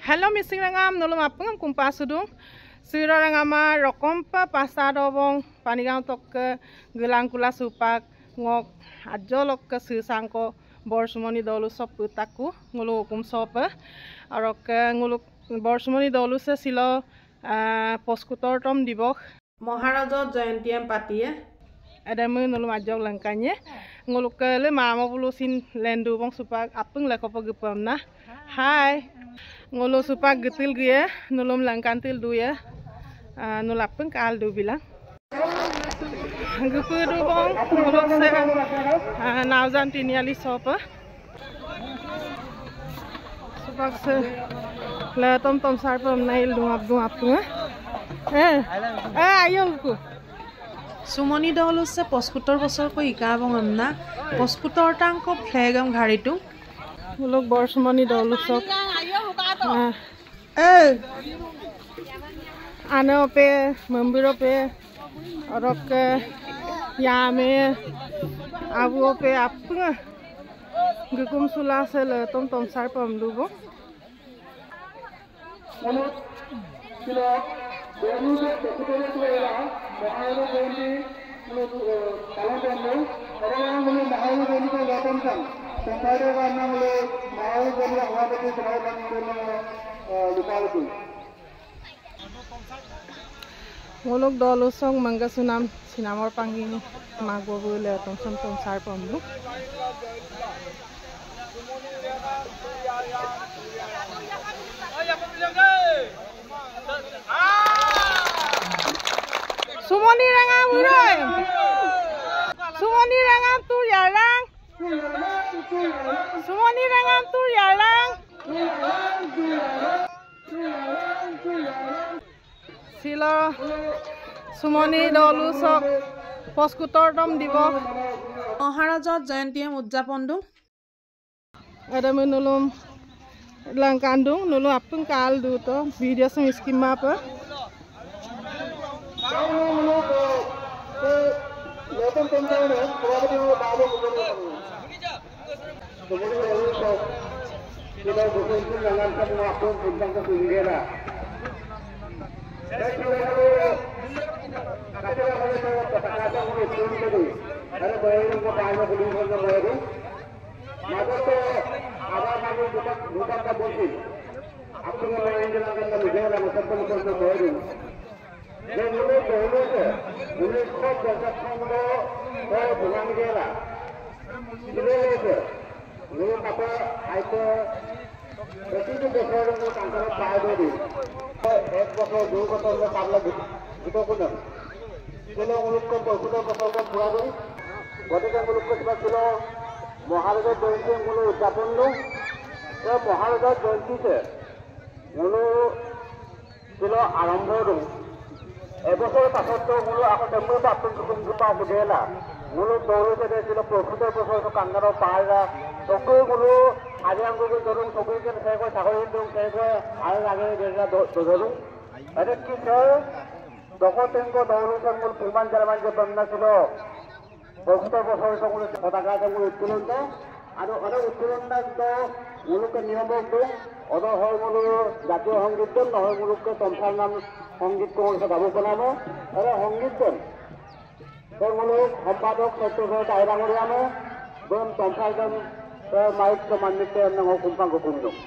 Hello missing rangam nolong apung kumpa sudung sira rangama rokompa pasadobong panigang tok gelang kula supak ngok ajolok ke sisangko borsumoni dolu sop putaku ngulu hukum sop arok ngulu borsumoni dolu se silo poskutor tom dibok Maharaja Jayantiam patie adamu nolong ajok langkanye ngulu ke le mama bulusin lendu bong supak apung lekopo gepamna hai ngolo supak getil gue nolom langkantil du ya nolapeng kal du bilang gepuru bong ngolo se nauzan tiniali sopa supak se le tom sarpam nail du abdu ayo ku Sumoni dolu se poskutor bosor ko ika bong amna poskutor tang ko phlegam ghari tu ngolo borsumoni dolu sok ano pe membiro pe orok yame abu pe apung gukum sula sel tom sarpam dubo ngolok dolo song mangga sunam sinamor panging magbo bule tom sarpam du Sumoni rangam urai Sumoni rangam tu yalang Sumoni rangam tu yalang Silo Sumoni dolu sok poskutor tom dibok Maharaja Jayantiam udjapon du adamu nolom langkandung nolom apung kal du to video sing skima pa Maharaja Jayanti ngulu udjapon lu Maharaja Jayanti se ngulu silo arambho du ebosor pasot to ngulu ako temmo apun kukum gupa budela ngulu dolu se silo prokuto bosor to kangaro paira toko ngulu ajang ngulu dorung toko ke sai ko sagoi dung sai ko al lage dera dorung ade ki se doko tengo dolu se ngulu pulman jalman je banna silo prokuto bosor to ngulu pataka to ngulu tulun to ado ada uturan to ngulu ke niam to odo hoy ngulu jatiyo sangit to noy ngulu ke tomsar nam sangit ko se gabu banamo ara sangit to ngulu সম্পাদক সত্যে দায়রা মরিয়ানো বন tomsar dan maik ke manit ke nang kumpang kumpung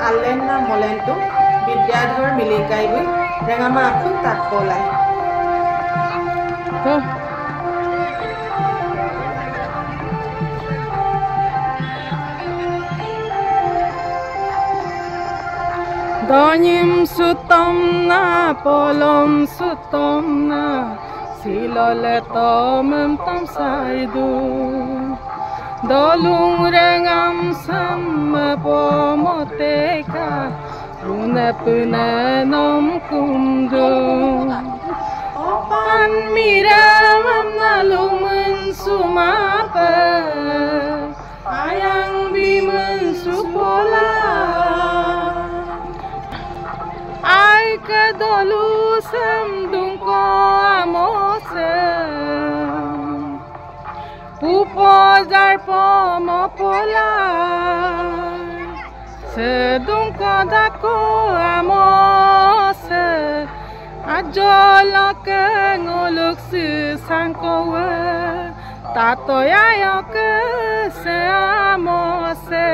Alena Molento Bidyadhar Milikaibu Rangama Apung Takpolai Donyim sutomna polom sutomna silole tomem tom saidu dolung rengam sam pomoteka rune pune nom kundu opan miram nalumun sumapa ayang bimun supola ai ke dolu sam dungko amose pupo jar pomo pola se dungko dako amose ajolok ngoluk su sangkowe tatoya yok se amose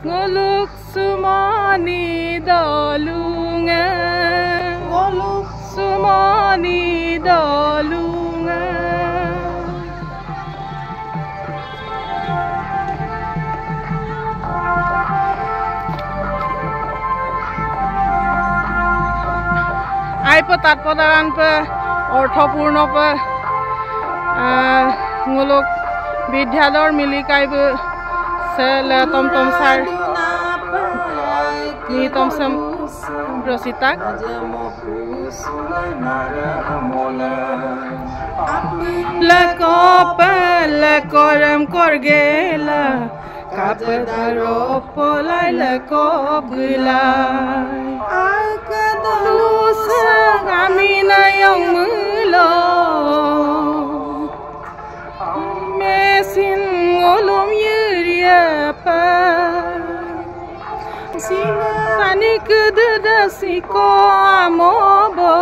ngoluk sumani dolunga ngoluk sumani dolunga ai pe tatpodaran pe orthopurno pe ngoluk বিদ্যালয়ৰ মিলিকাইব সেলে টমটম সার নি Tomsom Rasita le korem korgela kapedaro polai le kobula akadalu sangamina yang mulo mesin ngolom yuria pa sini kededa siko amobo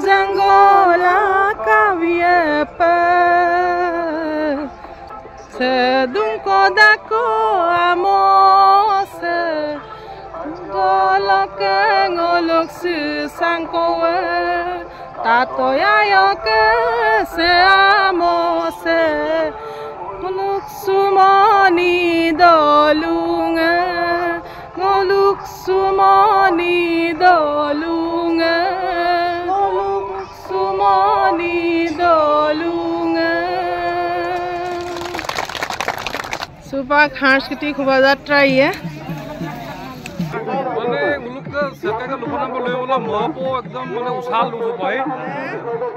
jangola kavia pa sedung kodako amose dolok ngolok su sangkowe tatoya yok se amose ngoluk sumani dolunga ngoluk sumani dolunga ngoluk sumani dolunga সুপাক সাংস্কৃতিক শোভাযাত্ৰা ইয়ে মানে মুলুকে সেটাকে লোকনাম লৈ ওলা মহাপো একদম মানে উছাল লুছো পাই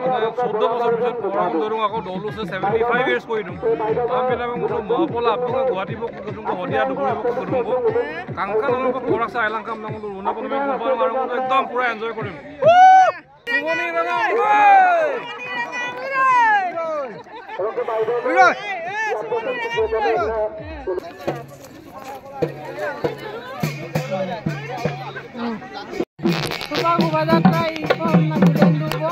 মানে 14 বছর পিছত প্রোগ্রাম ধরুন আকৌ দলুছে 75 ইয়ার্স কই দিম আমি পেলাম মুলো মহাপোলা আপনি গুৱাহাটী বক গদুম হদিয়া দুপুৰি বক গদুম কাঙ্কা লনক কোৰাসা আইলাংকাম নামলো ৰুনা পনমে কোম্পানি আৰু একদম পুৰা এনজয় কৰিম সুমনি ৰঙা সুপাক শোভাযাত্ৰা ইখন নাগুলেন দুব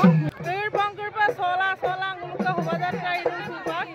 তেৰ পংকৰ পৰা চলা চলা মুলুকা শোভাযাত্ৰা ইনো সুপাক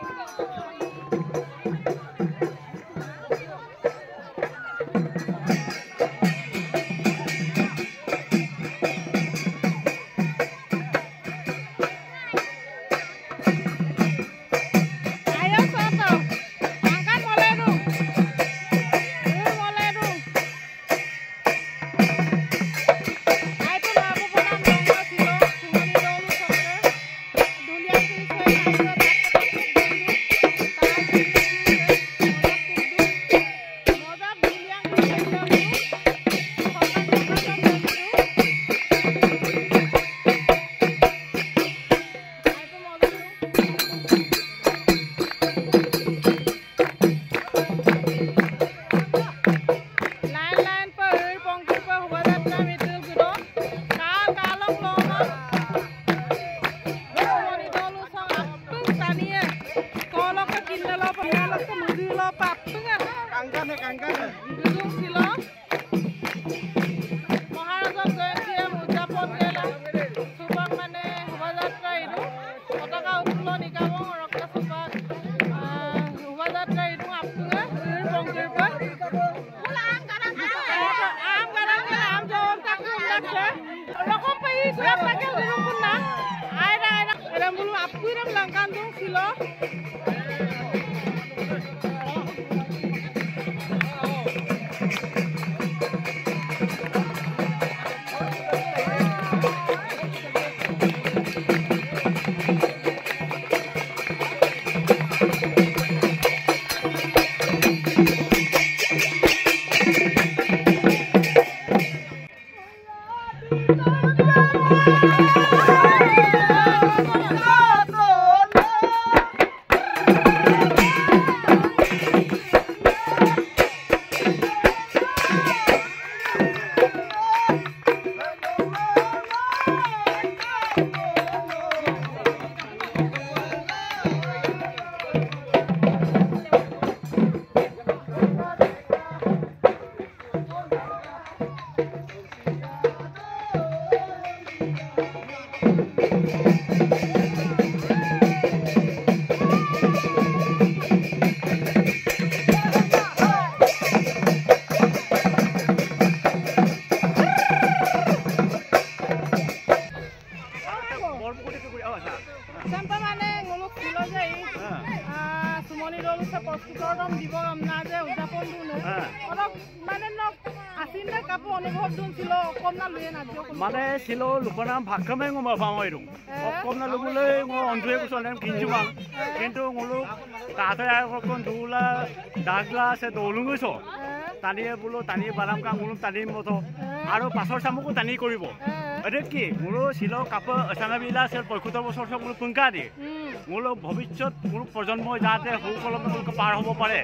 মানে ছিল লোকনাম ভাক্ষমে ngomong pamairu okomna lugulei ngo onjue kusonem kinjumang কিন্তু ngulu তাতে এখন দুলা ডাগলা আছে দলুঙৈছো টানিয়ে বুলো টানিয়ে বালাম কা ngulu টানি মতো আৰু পাছৰ সামুকো টানি কৰিব এতে কি ngulu ছিল কাপ সানাবিলা আছে 75 বছৰ সক ngulu পুংকা দি ngulu ভৱিষ্যত ngulu প্ৰজন্ম যাতে হুকলম ngulu পাৰ হ'ব পাৰে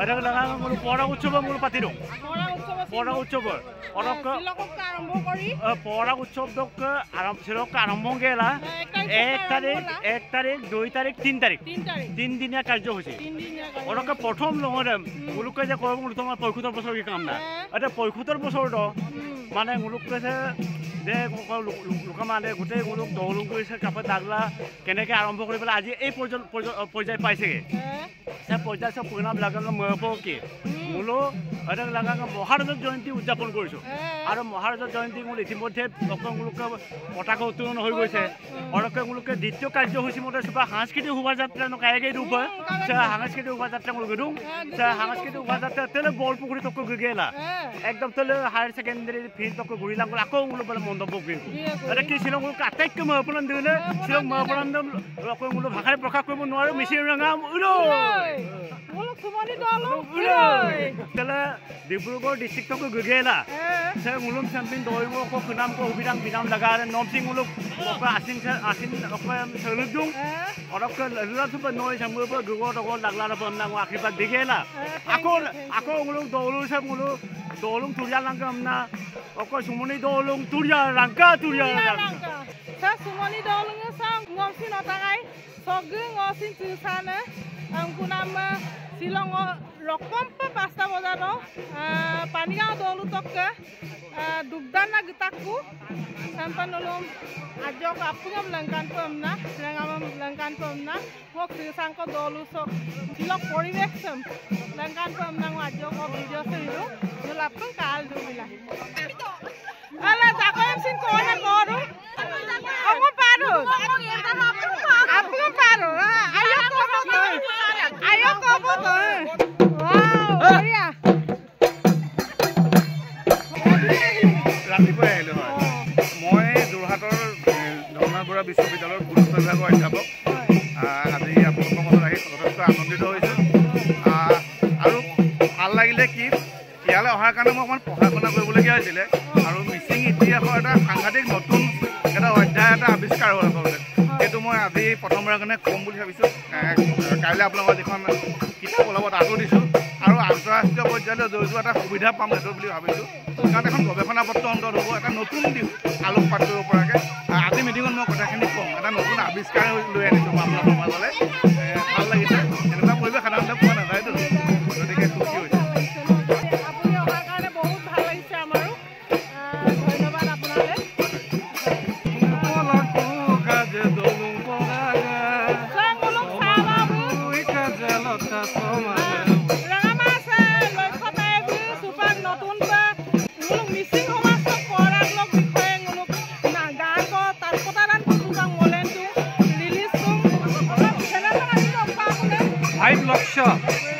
এতে লাগা ngulu পৰা উৎসৱ ngulu পাতি দিও পৰা উৎসৱ অৰক আৰম্ভ কৰি পৰা উৎসৱক আৰম্ভ গেলা 1 তাৰিখ 2 তাৰিখ 3 তাৰিখ 3 দিনীয়া কাৰ্যসূচী অৰক প্ৰথম লঙৰে মুলুকে যে কয় মুলু তোমাৰ 75 বছৰ কি কাম না এটা 75 বছৰ দ মানে মুলুক কৈছে যে লোক মানে গোটেই মুলুক দৌলুং কৰিছে কাপে দাগলা কেনেকে আৰম্ভ কৰি পেলাই আজি এই পৰ্যায় পাইছেগে সে পৰ্যায় সব পুৰণা লাগন মহপো কি মুলু এটা লাগাং মহাৰাজৰ জয়ন্তী উদযাপন কৰিছো আৰু মহাৰাজৰ জয়ন্তী মুল ইতিমধ্যে লোককে পতাকা উত্তোলন হৈ গৈছে অৰকে মুলুকে দ্বিতীয় কাৰ্যসূচী মতে সুবা সাংস্কৃতিক শোভাযাত্ৰা নকায়েগে ৰূপ সাংস্কৃতিক শোভাযাত্ৰা মুল গদুং সাংস্কৃতিক শোভাযাত্ৰা তেলে বলপুখুৰী তক গেলা একদম তেলে হায়াৰ সেকেন্ডাৰী ফিল্ড তক ঘূৰিলাং আকৌ মুল বলে মন্তব্য কৰিল এটা কি ছিল মুল আটাইতকৈ মহাপৰান দিলে ছিল মহাপৰান লোক মুল ভাষাৰে প্ৰকাশ কৰিব নোৱাৰো মিছিং ৰঙা মুল সুমনি দল তেলে ডিব্ৰুগড় ডিস্ট্ৰিক্ট তক গেলা সে মুলুম চেম্পিয়ন দৌৰিব আকৌ সুনাম কো অভিৰাম বিনাম লগা নমসিং মুলুক আসিন সলুদুং অৰক লুলাথুপ নয় সামুপ গুগৰ তক লাগলা পন্নাং আশীৰ্বাদ দিগেলা আকৌ মুলুক দৌলুৰ সে মুলুক দৌলুং তুৰিয়া লাংকামনা অক সুমনি দৌলুং তুৰিয়া ৰাংকা sa sumoni dowlung sang ngomsin otangai sogeng ngosin susana angkunama silong rokompa pasta bojado paniga dolu tokka dugdana gitakku sampanulum ajok apungam langkan pemna mok sangko dolu sok silok poribeksam langkan pemna ajok video seridu nulapung kal dubila ala jakoyam sin ko na koru Aku paru. Aku paru. Ayo kobo to. Wow, Maria. ৰাতিপুৱাই আহিলো হয় মই যোৰহাটৰ ধৰ্মাবুৰা বিশ্ববিদ্যালয়ৰ ভূতত্ব বিভাগৰ অধ্যাপক আজি আপোনালোকৰ মাজত আহি যথেষ্ট আনন্দিত হৈছোঁ আৰু ভাল লাগিলে কি ইয়ালৈ অহাৰ কাৰণে মই অকণমান পঢ়া শুনা কৰিবলগীয়া হৈছিলে আৰু মিচিং ইতিহাসৰ এটা সাংঘাতিক নতুন এটা অধ্যায় এটা আৱিষ্কাৰ হ'ল আচলতে সেইটো মই আজি প্ৰথমবাৰৰ কাৰণে ক'ম বুলি ভাবিছোঁ কাইলৈ আপোনালোকৰ যিখন কিতাপ ওলাব তাতো দিছোঁ আৰু আন্তঃৰাষ্ট্ৰীয় পৰ্যায়লৈ জড়িত এটা সুবিধা পাম সেইটো বুলি ভাবিছোঁ কাৰণ এখন গৱেষণা পত্ৰ অন্তত হ'ব এটা নতুন দিশ আলোকপাত কৰিব পৰাকৈ আজি মিটিঙত মই কথাখিনি ক'ম এটা নতুন আৱিষ্কাৰ লৈ আনিছোঁ মই আপোনালোকৰ মাজলৈ ভাল লাগিছে এনেকুৱা পৰিৱেশ সাধাৰণতে পোৱা নাযায়তো গতিকে সুখী হৈছে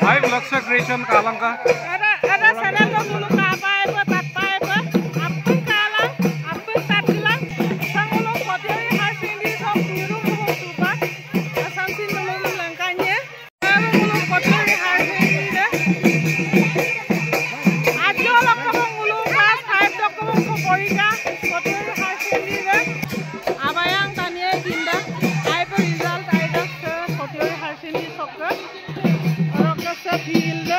Five Lakshya Creation Kalangka. Ada channel ko dulu apa apun kalang, apun tatlang, sangulo kotiri hasindi sok biru ko tuba, asantin dulu langkanya, sangulo kotiri hasindi de. Ajo lokko ngulu class 5 dokko ko porika, kotiri hasindi de. Abayang taniye kinda, ai per result ai dak kotiri hasindi sok. Field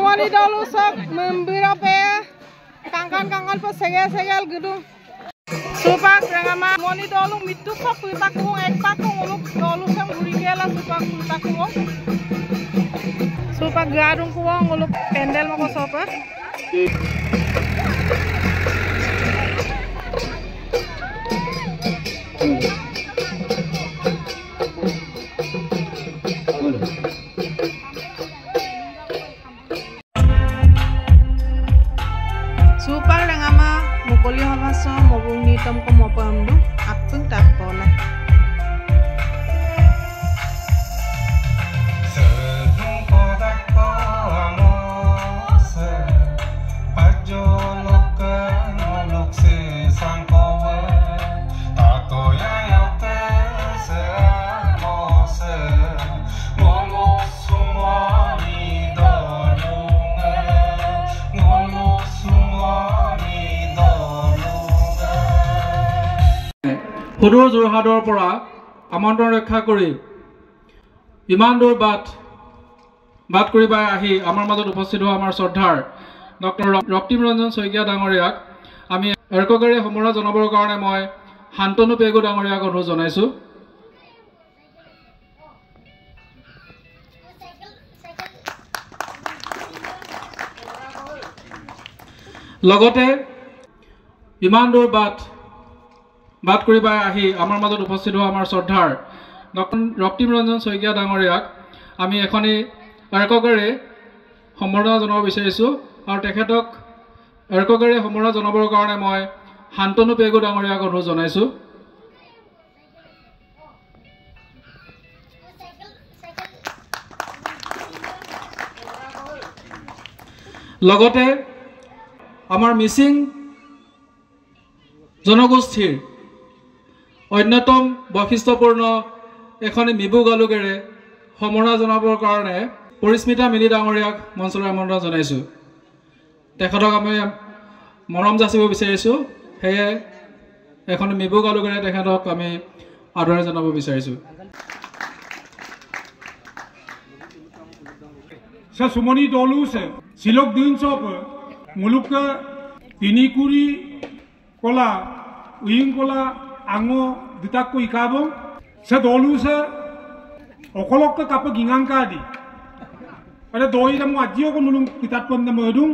Sumoni dolu sok membirope kangkan po segel gedung supak rangama moni dolu mitu sok putakung ekpakung uluk dolu sang burigela supak putakung supak garung kuwong uluk pendel mako sopa Supang rangama mukuli hamaso mobung nitom ko mopamdu apung tapola. সুদূৰ যোৰহাটৰ পৰা আমন্ত্ৰণ ৰক্ষা কৰি ইমান দূৰ বাট কৰি পাই আহি আমাৰ মাজত উপস্থিত হোৱা আমাৰ শ্ৰদ্ধাৰ ডক্টৰ ৰক্তিম ৰঞ্জন শইকীয়া ডাঙৰীয়াক আমি এৰকগাৰী সম্বৰ্ধনা জনাবৰ কাৰণে মই শান্তনু পেগু ডাঙৰীয়াক অনুৰোধ জনাইছোঁ। লগতে ইমান দূৰ বাট কৰি পাই আহি আমাৰ মাজত উপস্থিত হোৱা আমাৰ শ্ৰদ্ধাৰ ডক্টৰ ৰক্তিম ৰঞ্জন শইকীয়া ডাঙৰীয়াক আমি এখনি এৰকগাৰী সম্বৰ্ধনা জনাব বিচাৰিছোঁ আৰু তেখেতক এৰকগাৰী সম্বৰ্ধনা জনাবৰ কাৰণে মই শান্তনু পেগু ডাঙৰীয়াক অনুৰোধ জনাইছোঁ। লগতে আমাৰ মিচিং জনগোষ্ঠীৰ অন্যতম বৈশিষ্ট্যপূৰ্ণ এখনি মিবু গালুকেৰে সম্বৰ্ধনা জনাবৰ কাৰণে পৰিস্মিতা মিলি ডাঙৰীয়াক মঞ্চলৈ আমন্ত্ৰণ জনাইছোঁ। তেখেতক আমি মৰম যাচিব বিচাৰিছোঁ, সেয়ে এখন মিবু গালুকেৰে তেখেতক আমি আদৰণি জনাব বিচাৰিছোঁ। सुमनी डोलू से सिलोक दिन सोप मुलुक तिनिकुरी कोला उइंग कोला आंगो दिताक को इकाबो से डोलू से ओकलोक का काप गिंगांका दी अरे दोई दम आजियो को मुलुक किताब पंद मधुम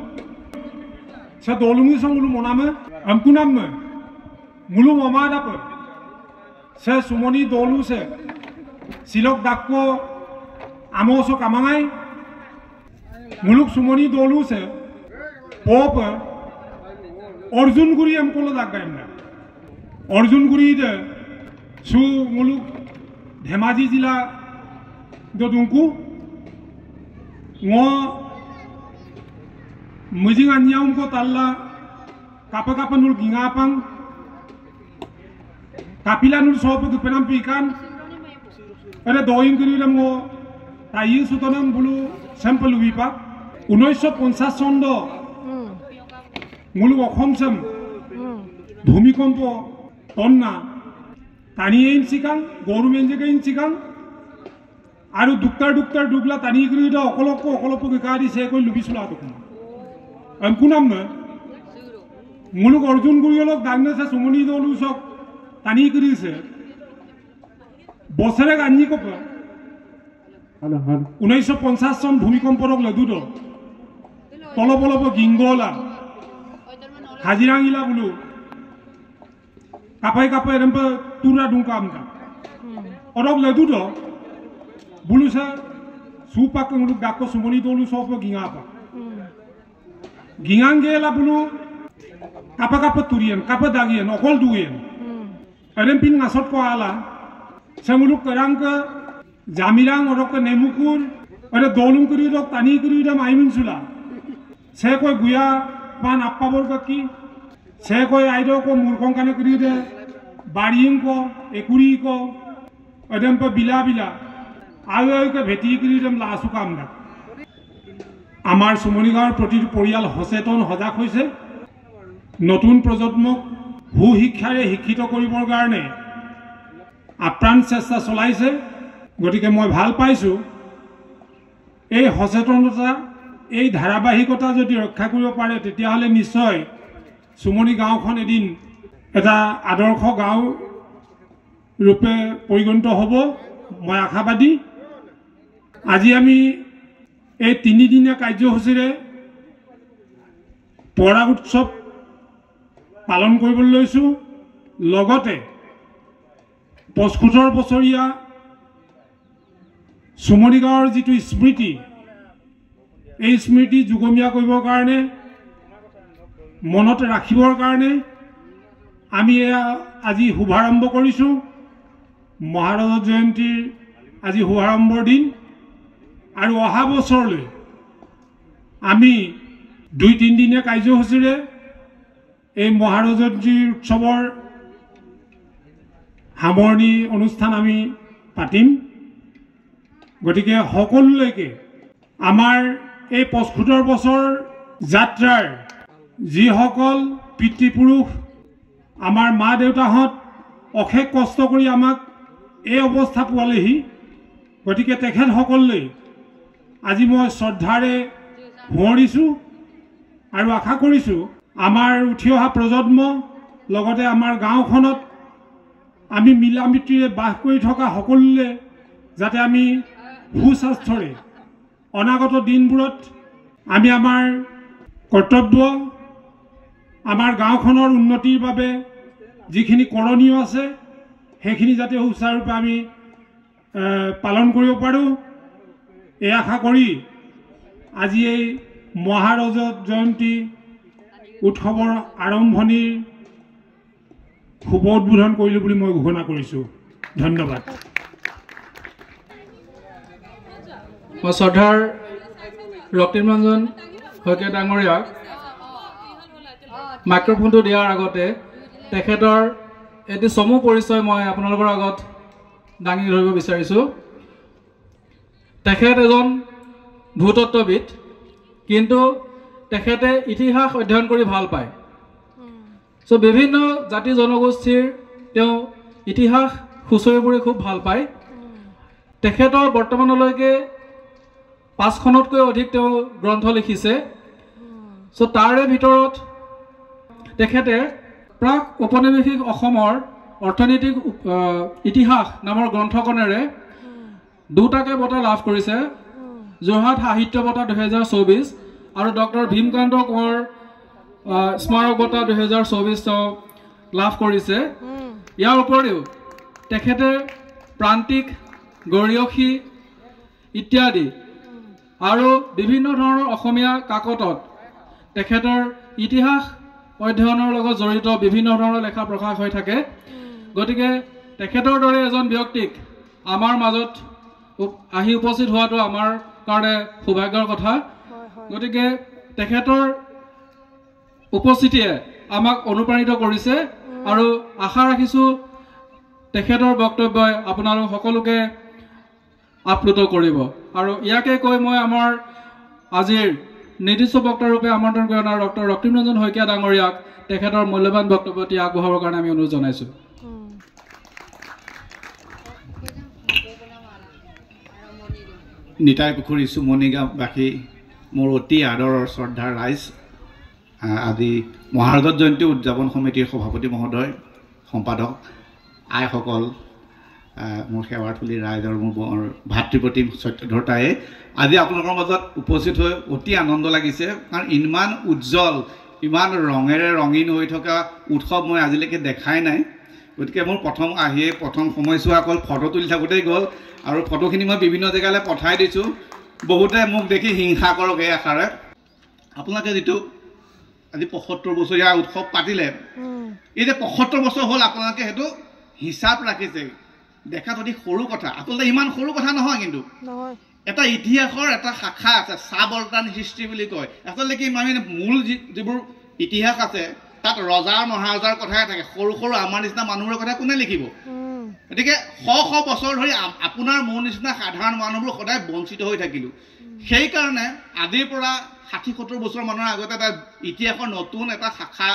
से डोलुंगी से मुलुक मोनामे अम्कुनाम में मुलुक मोमादा पर से सुमनी डोलू से सिलोक दाक्को आमोसो कामांगाई मुलुक सुमनी डोलू से पोप अर्जुनगुरी हमको दागाइमना अर्जुनगुरी दे सु मुलुक धेमाजी जिला दो दुंकु वो मुजिंग अन्याउम को ताल्ला कापा नुल गिंगापंग कापिला नुल सोप दुपेनाम पिकान अरे दोइंग करी वो ताई सुतनम बुलु सैम्पल विपा 1950 चन्द मुलुग अखमसम भूमिकम्प तन्ना तानी सिकां गौरमेंट सिकां और दुक्तार दुगला तानी अकलप गाड़ी से कोई लुबिसुला अमकुनाम मुलुग अर्जुन गुरियलक दांगने से सुमनी दलू सक तानी से बसरे गानी कप 1950 चन भूमिकम्पक लदुद तलपलप गिंगला हाजिरांगिला बुलु कापाई रंप तुरा दुंका आमका अरक लदुद बुलु से सुपाक मुलुक दाको सुमनी दलु सोप गिंगापा गिंगांगेला बुलु कापा तुरियन कापा दागियन अकल दुयन अरेम पिन नासत को आला से मुलुक करंग जामिरांग और नेमुकुर अरे दोलुम करी दो तानी करी दम आइमिन सुला से कोई गुया पान अप्पा बोल की से कोई आइडो को मूर्खों का करी दे बारियं को एकुरी को अदम पर बिला आयो के भेटी करी दम लासु काम दा आमार सुमनिगार प्रतिটো পৰিয়াল সচেতন সজাগ হৈছে নতুন প্ৰজন্মক ভূ শিক্ষাৰে শিক্ষিত কৰিবৰ কাৰণে আপ্ৰাণ চেষ্টা চলাইছে। গতিকে মই ভাল পাইছো এই সচেতনতা এই ধাৰাবাহিকতা যদি ৰক্ষা কৰিব পাৰে তেতিয়াহ'লে নিশ্চয় চুমনি গাঁওখন এদিন এটা আদৰ্শ গাঁও ৰূপে পৰিগণিত হ'ব মই আশাবাদী। আজি আমি এই 3 দিনীয়া কাৰ্যসূচীৰে পৰাগ উৎসৱ পালন কৰিবলৈ লৈছোঁ। লগতে 75 বছৰীয়া চুমনি গাঁৱৰ যিটো স্মৃতি এই স্মৃতি যুগমীয়া কৰিবৰ কাৰণে মনত ৰাখিবৰ কাৰণে আমি আজি শুভাৰম্ভ কৰিছোঁ। মহাৰাজা জয়ন্তীৰ আজি শুভাৰম্ভৰ দিন আৰু অহা বছৰলৈ আমি 2-3 দিনীয়া কাৰ্যসূচীৰে এই মহাৰাজা জয়ন্তী উৎসৱৰ সামৰণি অনুষ্ঠান আমি পাতিম। গতিকে সকলোলৈকে আমাৰ এই 75 বছৰ যাত্ৰাৰ যিসকল পিতৃপুৰুষ আমাৰ মা দেউতাহঁত অশেষ কষ্ট কৰি আমাক এই অৱস্থা পোৱালেহি, গতিকে তেখেতসকললৈ আজি মই শ্ৰদ্ধাৰে সোঁৱৰিছোঁ আৰু আশা কৰিছোঁ আমাৰ উঠি অহা প্ৰজন্ম লগতে আমাৰ গাঁওখনত আমি মিলামিতিৰে বাস কৰি থকা সকলোলৈ যাতে আমি সুস্বাস্থ্যৰে অনাগত দিনবোৰত আমি আমাৰ কৰ্তব্য আমাৰ গাঁওখনৰ উন্নতিৰ বাবে যিখিনি কৰণীয় আছে সেইখিনি যাতে সুচাৰুৰূপে আমি পালন কৰিব পাৰোঁ এই আশা কৰি আজি এই মহাৰাজা জয়ন্তী উৎসৱৰ আৰম্ভণিৰ শুভ উদ্বোধন কৰিলোঁ বুলি মই ঘোষণা কৰিছোঁ। ধন্যবাদ। মই শ্ৰদ্ধাৰ ৰক্তিমৰঞ্জন শইকীয়া ডাঙৰীয়াক মাইক্ৰফোনটো দিয়াৰ আগতে তেখেতৰ এটি চমু পৰিচয় মই আপোনালোকৰ আগত দাঙি ধৰিব বিচাৰিছোঁ। তেখেত এজন ভূতত্ত্ববিদ, কিন্তু তেখেতে ইতিহাস অধ্যয়ন কৰি ভাল পায়। চ' বিভিন্ন জাতি জনগোষ্ঠীৰ তেওঁ ইতিহাস খুচৰি ফুৰি খুব ভাল পায়। তেখেতৰ বৰ্তমানলৈকে 5খনতকৈ অধিক তেওঁ গ্ৰন্থ লিখিছে। চ' তাৰে ভিতৰত তেখেতে প্ৰাক ঔপনিৱেশিক অসমৰ অৰ্থনৈতিক ইতিহাস নামৰ গ্ৰন্থখনেৰে 2টাকে বঁটা লাভ কৰিছে। যোৰহাট সাহিত্য বঁটা 2024 আৰু ডক্টৰ ভীমকান্ত কোঁৱৰ স্মাৰক বঁটা 2024 তেওঁ লাভ কৰিছে। ইয়াৰ উপৰিও তেখেতে প্ৰান্তিক, গৰিয়সী ইত্যাদি আৰু বিভিন্ন ধৰণৰ অসমীয়া কাকতত তেখেতৰ ইতিহাস অধ্যয়নৰ লগত জড়িত বিভিন্ন ধৰণৰ লেখা প্ৰকাশ হৈ থাকে। গতিকে তেখেতৰ দৰে এজন ব্যক্তিক আমাৰ মাজত আহি উপস্থিত হোৱাটো আমাৰ কাৰণে সৌভাগ্যৰ কথা। গতিকে তেখেতৰ উপস্থিতিয়ে আমাক অনুপ্ৰাণিত কৰিছে আৰু আশা ৰাখিছোঁ তেখেতৰ বক্তব্যই আপোনালোক সকলোকে আপ্লুত কৰিব। আৰু ইয়াকে কৈ মই আমাৰ আজিৰ নিৰ্দিষ্ট বক্তাৰূপে আমন্ত্ৰণ কৰি অনা ডক্টৰ ৰক্তিমৰঞ্জন শইকীয়া ডাঙৰীয়াক তেখেতৰ মূল্যৱান বক্তব্যটি আগবঢ়াবৰ কাৰণে আমি অনুৰোধ জনাইছোঁ। নিতাই পুখুৰী চুমনি গাঁওবাসী মোৰ অতি আদৰৰ শ্ৰদ্ধাৰ ৰাইজ, আজি মহাৰাজা জয়ন্তী উদযাপন সমিতিৰ সভাপতি মহোদয়, সম্পাদক, আইসকল, মোৰ সেৱাৰ্থলী ৰাইজ আৰু মোৰ ভাতৃপ্ৰতিম সত্যধৰ্তাই আজি আপোনালোকৰ মাজত উপস্থিত হৈ অতি আনন্দ লাগিছে। কাৰণ ইমান উজ্জ্বল, ইমান ৰঙেৰে ৰঙীন হৈ থকা উৎসৱ মই আজিলৈকে দেখাই নাই। গতিকে মোৰ প্ৰথম সময়ছোৱা অকল ফটো তুলি থাকোঁতেই গ'ল আৰু ফটোখিনি মই বিভিন্ন জেগালৈ পঠাই দিছোঁ। বহুতে মোক দেখি হিংসা কৰক এই আশাৰে। আপোনালোকে যিটো আজি 75 বছৰীয়া উৎসৱ পাতিলে, এই যে 75 বছৰ হ'ল আপোনালোকে সেইটো হিচাপ ৰাখিছে, দেখাত অতি সৰু কথা। আচলতে ইমান সৰু কথা নহয়, কিন্তু এটা ইতিহাসৰ এটা শাখা আছে, চাবলতান হিষ্ট্ৰী বুলি কয়। আচলতে কি মানে মূল যিবোৰ ইতিহাস আছে তাত ৰজাৰ মহাৰজাৰ কথাই থাকে, সৰু সৰু আমাৰ নিচিনা মানুহৰ কথা কোনে লিখিব? গতিকে শ বছৰ ধৰি আপোনাৰ মোৰ নিচিনা সাধাৰণ মানুহবোৰ সদায় বঞ্চিত হৈ থাকিলোঁ। সেইকাৰণে আজিৰ পৰা 60-70 বছৰ মানৰ আগতে এটা ইতিহাসৰ নতুন এটা শাখা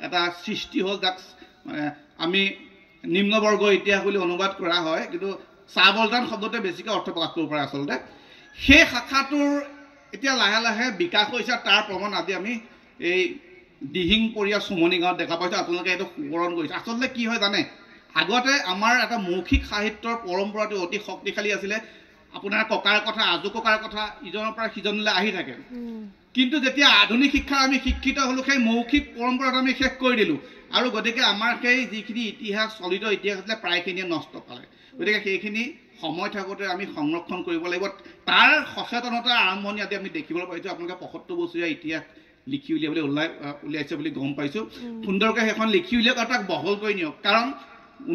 এটা সৃষ্টি হ'ল, যাক আমি নিম্নবৰ্গৰ ইতিহাস বুলি অনুবাদ কৰা হয়, কিন্তু চাবলতান শব্দতে বেছিকৈ অৰ্থ প্ৰকাশ কৰিব পাৰে। আচলতে সেই শাখাটোৰ এতিয়া লাহে লাহে বিকাশ হৈছে তাৰ প্ৰমাণ আজি আমি এই দিহিং পৰিয়া চুমনি গাঁৱত দেখা পাইছোঁ আপোনালোকে এইটো সোঁৱৰণ কৰিছে আচলতে কি হয় জানে আগতে আমাৰ এটা মৌখিক সাহিত্যৰ পৰম্পৰাটো অতি শক্তিশালী আছিলে আপোনাৰ ককাৰ কথা আজু ককাৰ কথা ইজনৰ পৰা সিজনলৈ আহি থাকে কিন্তু যেতিয়া আধুনিক শিক্ষা আমি শিক্ষিত হ'লো সেই মৌখিক পৰম্পৰাটো আমি শেষ কৰি দিলোঁ আৰু গতিকে আমাৰ সেই যিখিনি ইতিহাস চলিত ইতিহাস আছিলে প্ৰায়খিনিয়ে নষ্ট পালে গতিকে সেইখিনি সময় থাকোঁতে আমি সংৰক্ষণ কৰিব লাগিব তাৰ সচেতনতাৰ আৰম্ভণি আদি আমি দেখিবলৈ পাইছোঁ আপোনালোকে ৭৫ বছৰীয়া ইতিহাস লিখি উলিয়াবলৈ উলিয়াইছে বুলি গম পাইছোঁ সুন্দৰকৈ সেইখন লিখি উলিয়াওক আৰু তাক বহল কৰি নিয়ক কাৰণ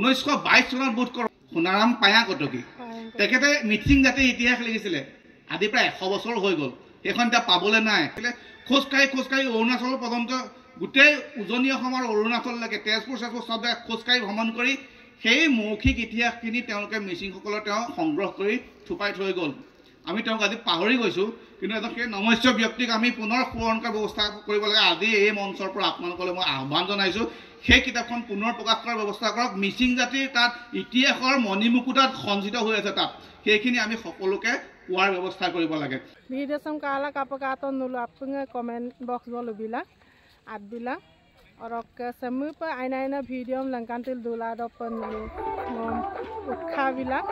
1922 চনত বোধ কৰোঁ সোণাৰাম পায়া কটকী তেখেতে মিচিং জাতিৰ ইতিহাস লিখিছিলে আজি প্ৰায় 100 বছৰ হৈ গ'ল সেইখন এতিয়া পাবলৈ নাই খোজকাঢ়ি অৰুণাচল পৰ্যন্ত গোটেই উজনি অসমৰ অৰুণাচললৈকে তেজপুৰ চব খোজকাঢ়ি ভ্ৰমণ কৰি সেই মৌখিক ইতিহাসখিনি তেওঁলোকে মিচিংসকলৰ তেওঁ সংগ্ৰহ কৰি থুপাই থৈ গ'ল আমি তেওঁক আজি পাহৰি গৈছোঁ কিন্তু এজন সেই নমস্য ব্যক্তিক আমি পুনৰ সোঁৱৰণ কৰাৰ ব্যৱস্থা কৰিব লাগে আজি এই মঞ্চৰ পৰা আপোনালোকলৈ মই আহ্বান জনাইছোঁ সেই কিতাপখন পুনৰ প্ৰকাশ কৰাৰ ব্যৱস্থা কৰক মিচিং জাতিৰ তাত ইতিহাসৰ মণিমুকুতাত সঞ্চিত হৈ আছে তাত সেইখিনি আমি সকলোকে পোৱাৰ ব্যৱস্থা কৰিব লাগে video som kala kapakaton nulu apunga comment box bolu bilang ad bilang orok semu pa aina video langkantil dula do penulu mom ukha bilang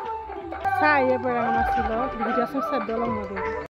saya berang masilo video som sadolong modu